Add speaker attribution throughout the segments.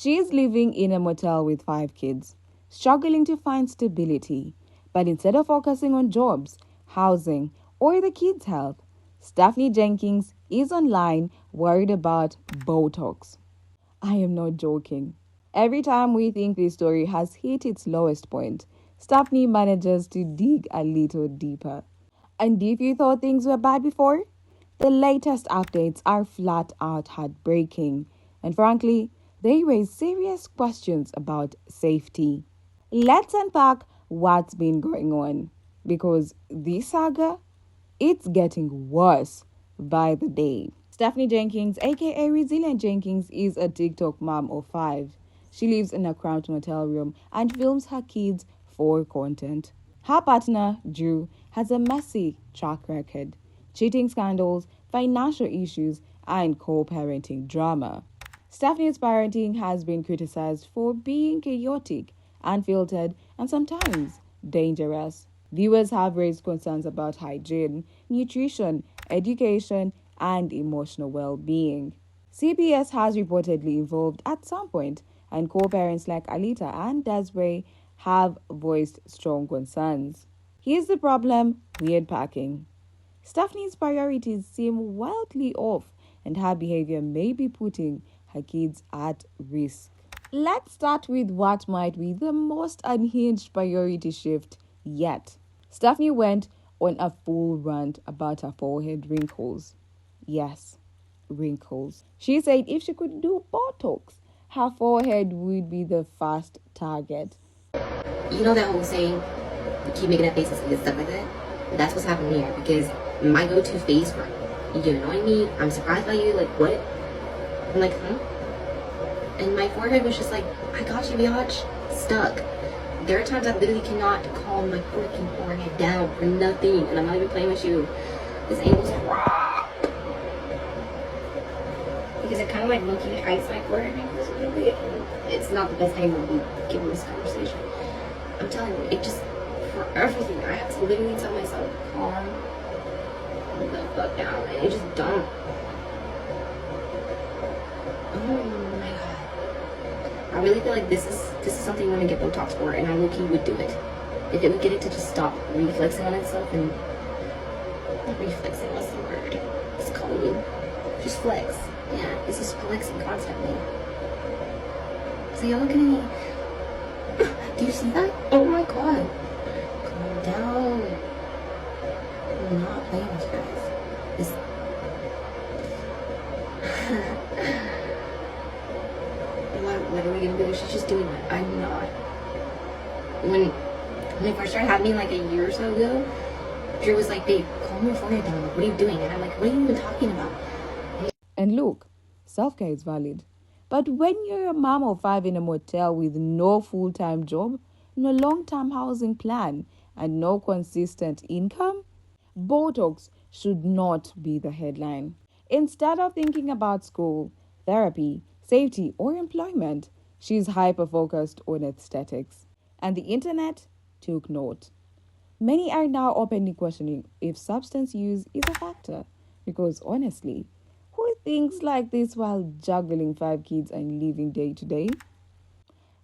Speaker 1: She is living in a motel with 5 kids, struggling to find stability. But instead of focusing on jobs, housing, or the kids' health, Stephanie Jenkins is online worried about Botox. I am not joking. Every time we think this story has hit its lowest point, Stephanie manages to dig a little deeper. And if you thought things were bad before, the latest updates are flat out heartbreaking. And frankly, they raise serious questions about safety. Let's unpack what's been going on. Because this saga, it's getting worse by the day. Stephanie Jenkins, aka Resilient Jenkins, is a TikTok mom of 5. She lives in a cramped motel room and films her kids for content. Her partner, Drew, has a messy track record: cheating scandals, financial issues, and co-parenting drama. Stephanie's parenting has been criticized for being chaotic, unfiltered, and sometimes dangerous. Viewers have raised concerns about hygiene, nutrition, education, and emotional well-being. CBS has reportedly involved at some point, and co-parents like Alita and Desiree have voiced strong concerns. Here's the problem: weird packing. Stephanie's priorities seem wildly off, and her behavior may be putting her kids at risk. Let's start with what might be the most unhinged priority shift yet. Stephanie went on a full rant about her forehead wrinkles. Yes, wrinkles. She said if she could do Botox, her forehead would be the first target.
Speaker 2: You know that whole saying, you keep making that face and stuff like that? That's what's happening here, because my go-to face for you annoying me, I'm surprised by you, like what? I'm like, huh? And my forehead was just like, I got you, biatch, stuck. There are times I literally cannot calm my freaking forehead down for nothing, and I'm not even playing with you. This angle's raw. Because it kind of like low-key hides my forehead wrinkles a little bit, and it's not the best angle to be given this conversation. I'm telling you, it just, for everything, I have to literally tell myself, calm the fuck down, and it just don't. Oh my god. I really feel like this is something you want to get Botox for, and I low-key would do it. If it would get it to just stop reflexing on itself, and not reflexing, what's the word? It's called you. Just flex. Yeah, it's just flexing constantly. So y'all looking at me. Do you see that? Oh my god. Calm down. I'm not playing with you guys. This... what are we gonna do? She's just doing that. I'm not. When I first started having like a year or so ago, Drew was like, babe, calm your forehead down. Like, what are you doing? And I'm like, what are you even talking about?
Speaker 1: And look, self-care is valid. But when you're a mom of 5 in a motel with no full-time job, no long-term housing plan, and no consistent income, Botox should not be the headline. Instead of thinking about school, therapy, safety, or employment, she's hyper-focused on aesthetics. And the internet took note. Many are now openly questioning if substance use is a factor. Because honestly, who thinks like this while juggling 5 kids and living day to day?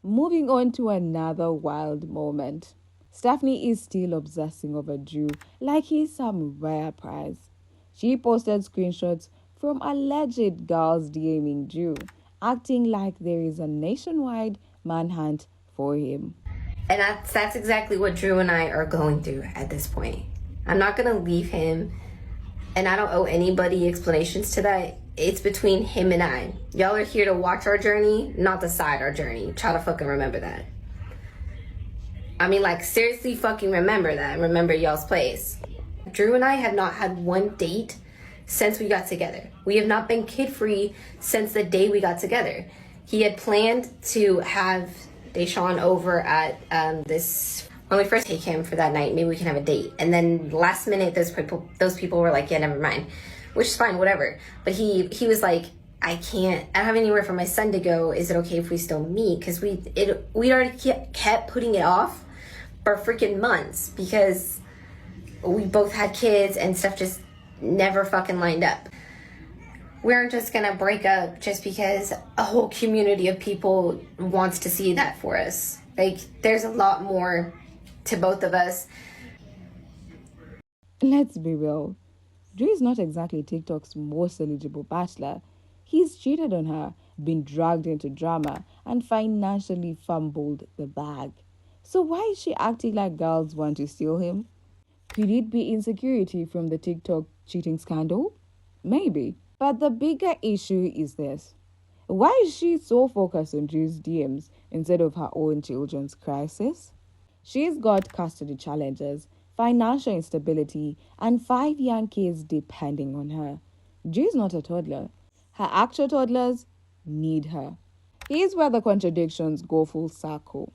Speaker 1: Moving on to another wild moment. Stephanie is still obsessing over Drew like he's some rare prize. She posted screenshots from alleged girls DMing Drew, acting like there is a nationwide manhunt for him.
Speaker 2: And that's exactly what Drew and I are going through at this point. I'm not going to leave him, and I don't owe anybody explanations to that. It's between him and I. Y'all are here to watch our journey, not decide our journey. Try to fucking remember that. I mean, like, seriously fucking remember that. Remember y'all's place. Drew and I have not had one date since we got together. We have not been kid-free since the day we got together. He had planned to have Deshaun over at this... When we first take him for that night, maybe we can have a date. And then last minute, those people were like, yeah, never mind. Which is fine, whatever. But he was like, I don't have anywhere for my son to go. Is it okay if we still meet? Because we already kept putting it off for freaking months because we both had kids and stuff just never fucking lined up. We aren't just gonna break up just because a whole community of people wants to see that for us. Like, there's a lot more to both of us.
Speaker 1: Let's be real. Drew is not exactly TikTok's most eligible bachelor. He's cheated on her, been dragged into drama, and financially fumbled the bag. So why is she acting like girls want to steal him? Could it be insecurity from the TikTok cheating scandal? Maybe. But the bigger issue is this. Why is she so focused on Drew's DMs instead of her own children's crisis? She's got custody challenges, financial instability, and 5 young kids depending on her. Drew's not a toddler. Her actual toddlers need her. Here's where the contradictions go full circle.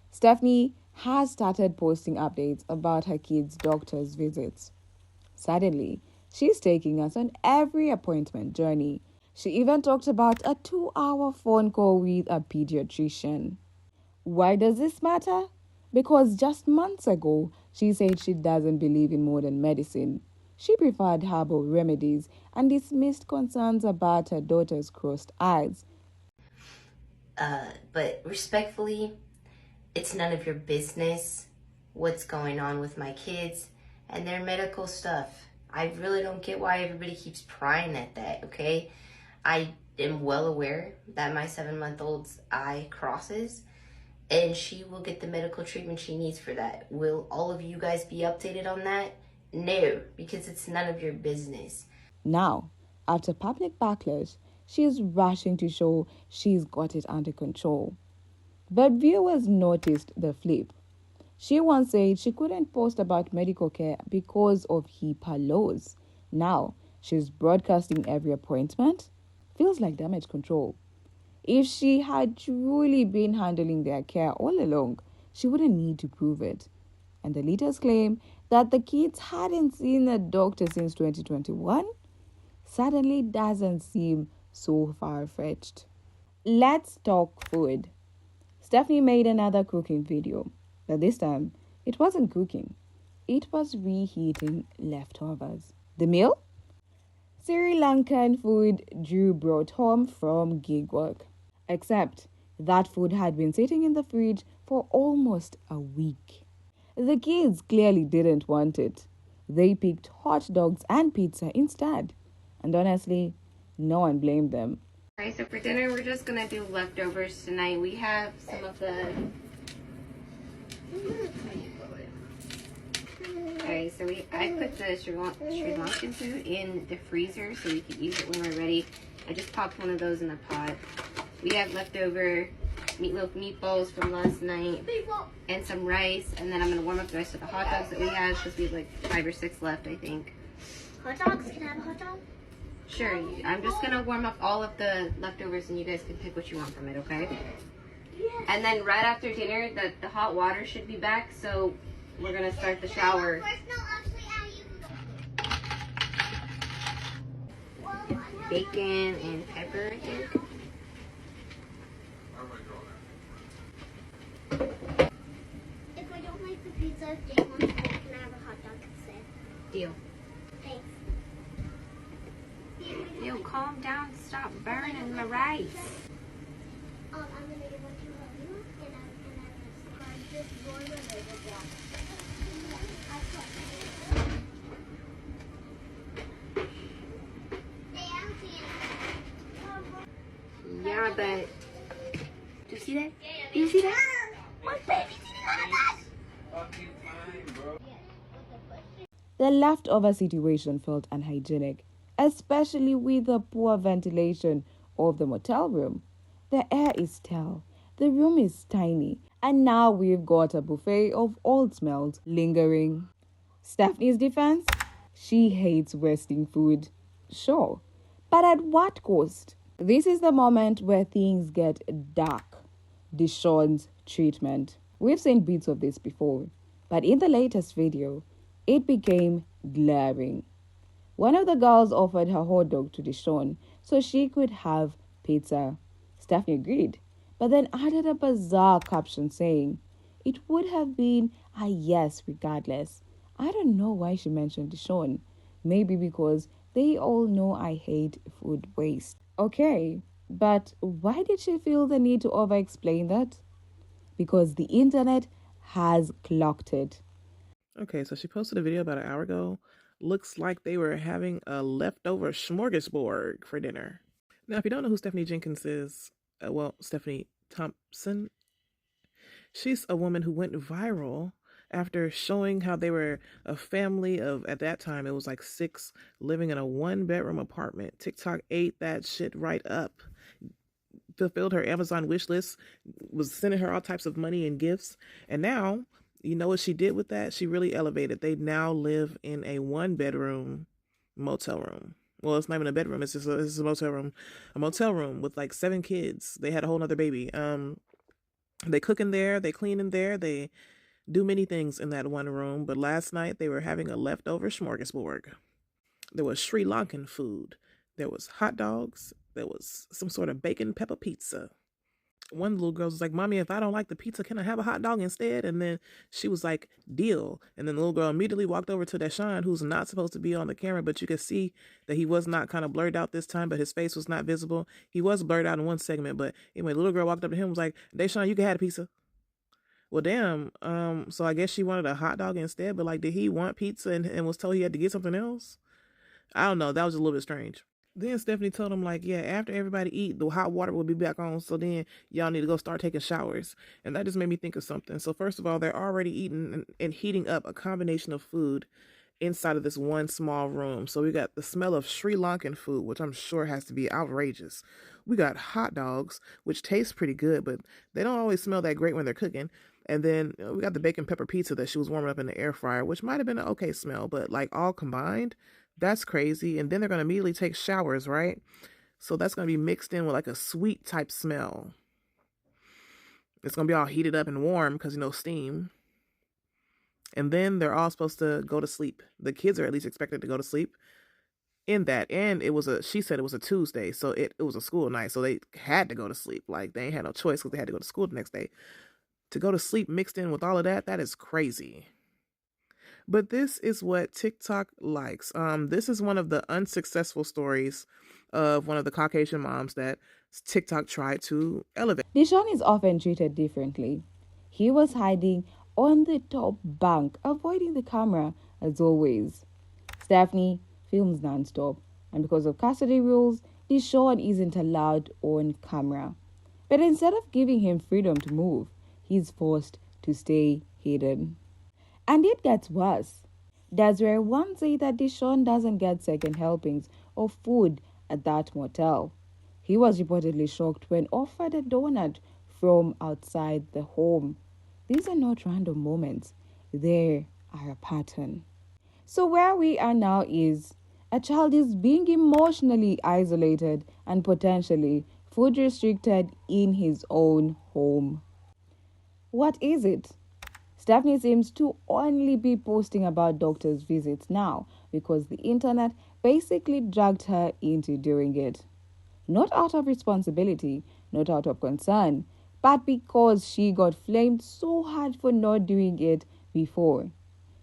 Speaker 1: Stephanie has started posting updates about her kids' doctor's visits. Suddenly, she's taking us on every appointment journey. She even talked about a 2-hour phone call with a pediatrician. Why does this matter? Because just months ago, she said she doesn't believe in modern medicine. She preferred herbal remedies and dismissed concerns about her daughter's crossed eyes.
Speaker 2: But respectfully, it's none of your business what's going on with my kids and their medical stuff. I really don't get why everybody keeps prying at that, okay? I am well aware that my 7-month-old's eye crosses, and she will get the medical treatment she needs for that. Will all of you guys be updated on that? No, because it's none of your business.
Speaker 1: Now, after public backlash, she is rushing to show she's got it under control. But viewers noticed the flip. She once said she couldn't post about medical care because of HIPAA laws. Now, she's broadcasting every appointment. Feels like damage control. If she had truly been handling their care all along, she wouldn't need to prove it. And the leaders claim that the kids hadn't seen a doctor since 2021 suddenly doesn't seem so far-fetched. Let's talk food. Stephanie made another cooking video, but this time it wasn't cooking. It was reheating leftovers. The meal? Sri Lankan food Drew brought home from gig work. Except that food had been sitting in the fridge for almost a week. The kids clearly didn't want it. They picked hot dogs and pizza instead. And honestly, no one blamed them.
Speaker 2: Alright, so for dinner, we're just gonna do leftovers tonight. We have some of the... Alright, so I put the Sri Lankan food in the freezer so we can use it when we're ready. I just popped one of those in the pot. We have leftover meatloaf meatballs from last night and some rice, and then I'm gonna warm up the rest of the hot dogs that we have because we have like 5 or 6 left, I think.
Speaker 3: Hot dogs? Can I have a hot dog?
Speaker 2: Sure. I'm just gonna warm up all of the leftovers and you guys can pick what you want from it, okay?
Speaker 3: Yes.
Speaker 2: And then right after dinner, the hot water should be back, so we're gonna start the shower. Bacon and pepper, I think.
Speaker 3: If I don't like the pizza, if Jake wants it, can I have a hot dog instead?
Speaker 2: Deal.
Speaker 3: Thanks.
Speaker 2: Yo, calm down. Stop burning the rice.
Speaker 3: I'm gonna give one to you, and I'm just roll the label down.
Speaker 2: Yeah, but... Do you see that? Do you see that? My baby's eating all of that!
Speaker 1: The leftover situation felt unhygienic, especially with the poor ventilation of the motel room. The air is stale, the room is tiny, and now we've got a buffet of old smells lingering. Stephanie's defense? She hates wasting food. Sure, but at what cost? This is the moment where things get dark. Deshawn's treatment. We've seen bits of this before, but in the latest video, it became glaring. One of the girls offered her hot dog to Deshawn so she could have pizza. Stephanie agreed, but then added a bizarre caption saying it would have been a yes regardless. I don't know why she mentioned Deshawn. Maybe because They all know I hate food waste. Okay, but why did she feel the need to over explain that? Because the internet has clocked it.
Speaker 4: Okay, so she posted a video about an hour ago. Looks like they were having a leftover smorgasbord for dinner. Now, if you don't know who Stephanie Jenkins is, Stephanie Thompson, she's a woman who went viral after showing how they were a family of, at that time, it was like 6 living in a 1-bedroom apartment. TikTok ate that shit right up, fulfilled her Amazon wish list, was sending her all types of money and gifts. And now, you know what she did with that? She really elevated. They now live in a 1-bedroom motel room. Well, it's not even a bedroom. It's just it's a motel room with like 7 kids. They had a whole nother baby. They cook in there. They clean in there. They do many things in that one room. But last night they were having a leftover smorgasbord. There was Sri Lankan food. There was hot dogs. There was some sort of bacon pepper pizza. One little girl was like, "Mommy, if I don't like the pizza, can I have a hot dog instead?" And then she was like, "Deal." And then the little girl immediately walked over to Deshaun, who's not supposed to be on the camera, but you could see that he was not kind of blurred out this time, but his face was not visible. He was blurred out in one segment, but anyway, the little girl walked up to him and was like, "Deshaun, you can have a pizza." Well, damn. So I guess she wanted a hot dog instead, but like, did he want pizza and was told he had to get something else? I don't know. That was a little bit strange. Then Stephanie told him, like, yeah, after everybody eat, the hot water will be back on. So then y'all need to go start taking showers. And that just made me think of something. So first of all, they're already eating and heating up a combination of food inside of this one small room. So we got the smell of Sri Lankan food, which I'm sure has to be outrageous. We got hot dogs, which taste pretty good, but they don't always smell that great when they're cooking. And then we got the bacon pepper pizza that she was warming up in the air fryer, which might have been an okay smell, but like all combined, that's crazy. And then they're going to immediately take showers, right? So that's going to be mixed in with like a sweet type smell. It's going to be all heated up and warm because, steam. And then they're all supposed to go to sleep. The kids are at least expected to go to sleep in that. And she said it was a Tuesday. So it was a school night. So they had to go to sleep. Like they ain't had no choice because they had to go to school the next day. To go to sleep mixed in with all of that, that is crazy. But this is what TikTok likes. This is one of the unsuccessful stories of one of the Caucasian moms that TikTok tried to elevate.
Speaker 1: Deshaun is often treated differently. He was hiding on the top bunk, avoiding the camera as always. Stephanie films nonstop, and because of custody rules, Deshaun isn't allowed on camera. But instead of giving him freedom to move, he's forced to stay hidden. And it gets worse. Desiree once said that Deshaun doesn't get second helpings of food at that motel. He was reportedly shocked when offered a donut from outside the home. These are not random moments. They are a pattern. So where we are now is a child is being emotionally isolated and potentially food restricted in his own home. What is it? Stephanie seems to only be posting about doctor's visits now because the internet basically dragged her into doing it. Not out of responsibility, not out of concern, but because she got flamed so hard for not doing it before.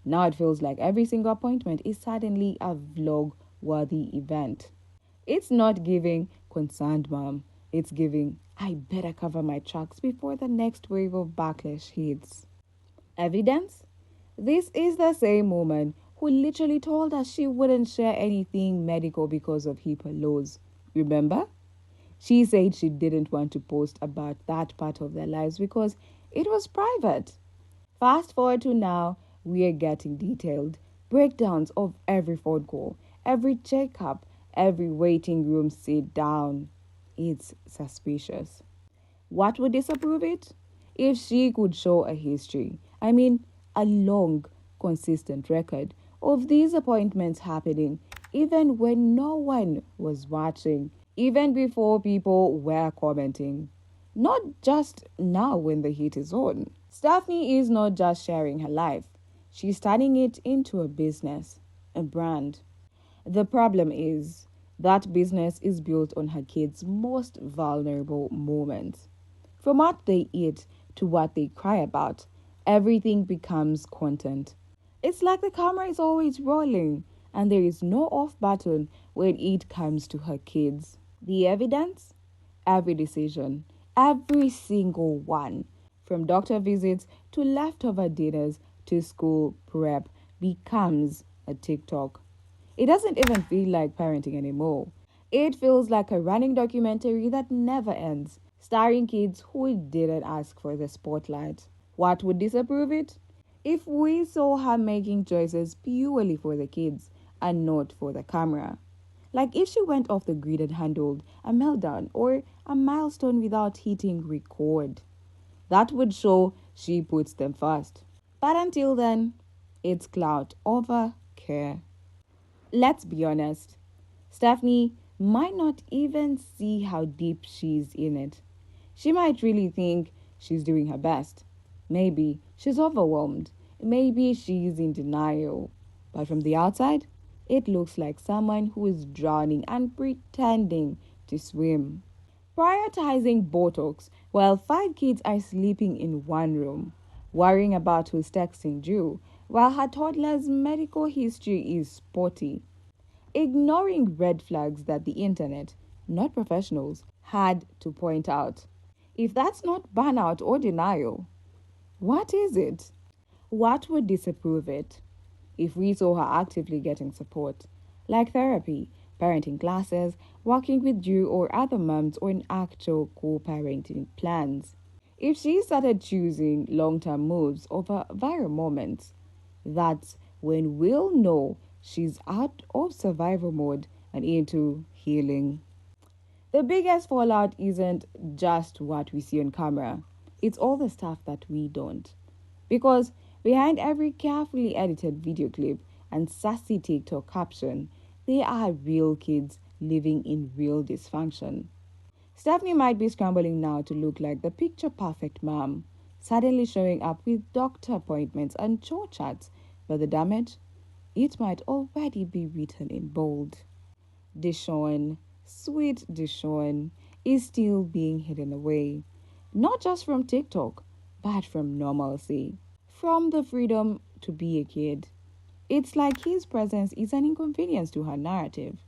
Speaker 1: Now it feels like every single appointment is suddenly a vlog-worthy event. It's not giving concerned mom. It's giving, I better cover my tracks before the next wave of backlash hits. Evidence? This is the same woman who literally told us she wouldn't share anything medical because of HIPAA laws. Remember? She said she didn't want to post about that part of their lives because it was private. Fast forward to now, we are getting detailed breakdowns of every phone call, every checkup, every waiting room sit down. It's suspicious. What would disapprove it? If she could show a history, a long, consistent record of these appointments happening even when no one was watching, even before people were commenting. Not just now when the heat is on. Stephanie is not just sharing her life. She's turning it into a business, a brand. The problem is that business is built on her kids' most vulnerable moments. From what they eat to what they cry about, everything becomes content. It's like the camera is always rolling, and there is no off button when it comes to her kids. The evidence? Every decision, every single one, from doctor visits to leftover dinners to school prep, becomes a TikTok. It doesn't even feel like parenting anymore. It feels like a running documentary that never ends, starring kids who didn't ask for the spotlight. What would disapprove it? If we saw her making choices purely for the kids and not for the camera. Like if she went off the grid and handled a meltdown or a milestone without hitting record. That would show she puts them first. But until then, it's clout over care. Let's be honest. Stephanie might not even see how deep she's in it. She might really think she's doing her best. Maybe she's overwhelmed. Maybe she's in denial. But from the outside, it looks like someone who is drowning and pretending to swim. Prioritizing Botox while 5 kids are sleeping in one room. Worrying about who's texting Drew while her toddler's medical history is spotty. Ignoring red flags that the internet, not professionals, had to point out. If that's not burnout or denial, what is it? What would disapprove it? If we saw her actively getting support, like therapy, parenting classes, working with you or other moms on actual co-parenting plans. If she started choosing long-term moves over viral moments, that's when we'll know she's out of survival mode and into healing. The biggest fallout isn't just what we see on camera, it's all the stuff that we don't. Because behind every carefully edited video clip and sassy TikTok caption, there are real kids living in real dysfunction. Stephanie might be scrambling now to look like the picture perfect mom, suddenly showing up with doctor appointments and chore chats, but the damage? It might already be written in bold. Deshawn, sweet Deshawn, is still being hidden away, not just from TikTok, but from normalcy, from the freedom to be a kid. It's like his presence is an inconvenience to her narrative.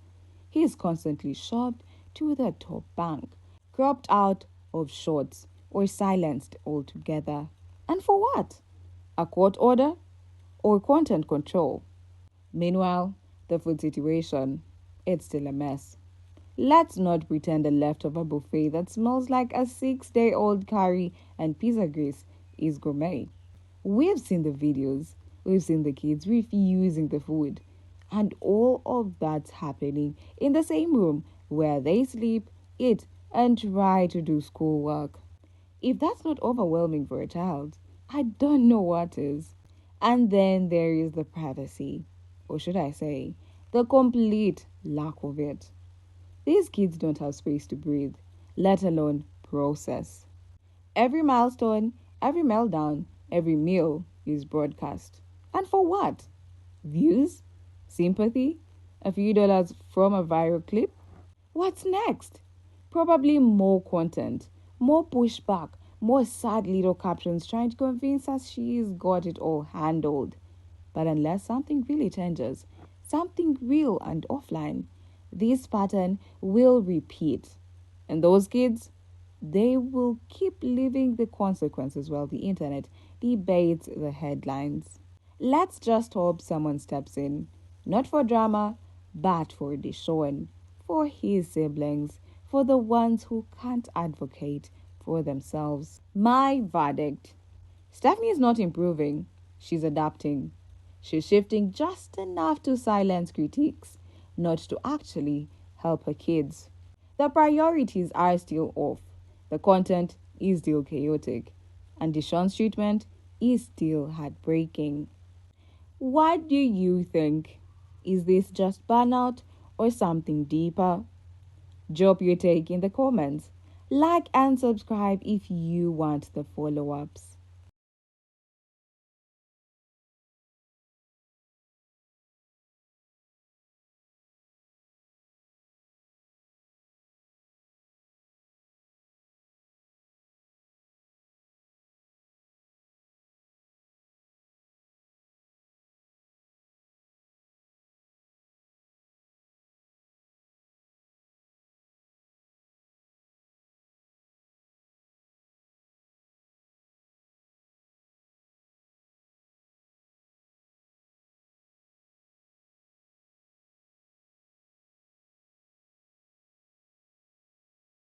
Speaker 1: He is constantly shoved to the top bank, cropped out of shorts, or silenced altogether. And for what? A court order? Or content control? Meanwhile, the food situation, it's still a mess. Let's not pretend a leftover buffet that smells like a 6-day-old curry and pizza grease is gourmet. We've seen the videos, we've seen the kids refusing the food, and all of that's happening in the same room where they sleep, eat, and try to do schoolwork. If that's not overwhelming for a child, I don't know what is. And then there is the privacy, or should I say, the complete lack of it. These kids don't have space to breathe, let alone process. Every milestone, every meltdown, every meal is broadcast. And for what? Views? Sympathy? A few dollars from a viral clip? What's next? Probably more content, more pushback, more sad little captions trying to convince us she's got it all handled. But unless something really changes, something real and offline, this pattern will repeat. And those kids, they will keep living the consequences while the internet debates the headlines. Let's just hope someone steps in, not for drama, but for Deshawn, for his siblings, for the ones who can't advocate for themselves. My verdict: Stephanie is not improving, she's adapting. She's shifting just enough to silence critiques, not to actually help her kids. The priorities are still off, the content is still chaotic, and Deshawn's treatment is still heartbreaking. What do you think? Is this just burnout or something deeper? Drop your take in the comments. Like and subscribe if you want the follow-ups.